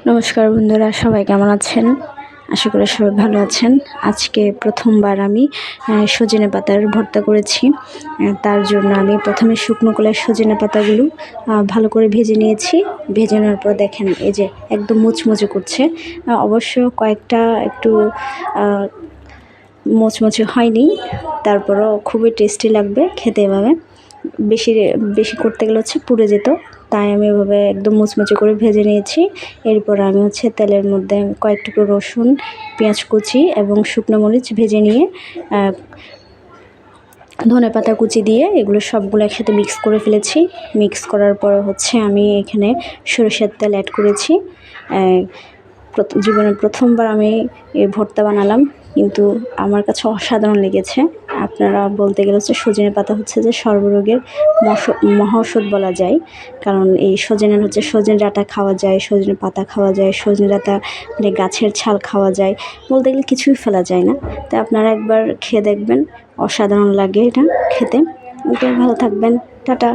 নমস্কার বন্ধুরা, সবাই কেমন আছেন? আশা করি সবাই ভালো আছেন। আজকে প্রথমবার আমি সজনে পাতার ভর্তা করেছি। তার জন্য আমি প্রথমে শুকনো কলায় সজনে পাতাগুলো ভালো করে ভেজে নিয়েছি। ভেজে নেওয়ার পর দেখেন এই যে একদম মুচমুচে করছে। অবশ্য কয়েকটা একটু মুচমুচে হয়নি, তারপরও খুবই টেস্টি লাগবে খেতে। এভাবে বেশি বেশি করতে গেলে পুড়ে যেত, তাই আমি এভাবে একদম মুচমুচে করে ভেজে নিয়েছি। এরপর আমি তেলের মধ্যে কয়েক টুকরো রসুন, পেঁয়াজ কুচি এবং শুকনো মরিচ ভেজে নিয়ে ধনেপাতা কুচি দিয়ে এগুলো সবগুলো একসাথে মিক্স করে ফেলেছি। মিক্স করার পর আমি এখানে সরষের তেল অ্যাড করেছি। জীবনে প্রথমবার আমি এই ভর্তা বানালাম, কিন্তু আমার কাছে অসাধারণ লেগেছে। আপনারা বলতে গেলে সজনে পাতা যে সর্বরোগের মহাঔষধ বলা যায়। কারণ এই সজনে ডাঁটা খাওয়া যায়, সজনে পাতা খাওয়া যায়, সজনে ডাঁটা মানে গাছের ছাল খাওয়া যায়, বলতে গেলে কিছুই ফেলা যায় না। তাই আপনারা একবার খেয়ে দেখবেন, অসাধারণ লাগে এটা খেতে। ভালো থাকবেন, টাটা।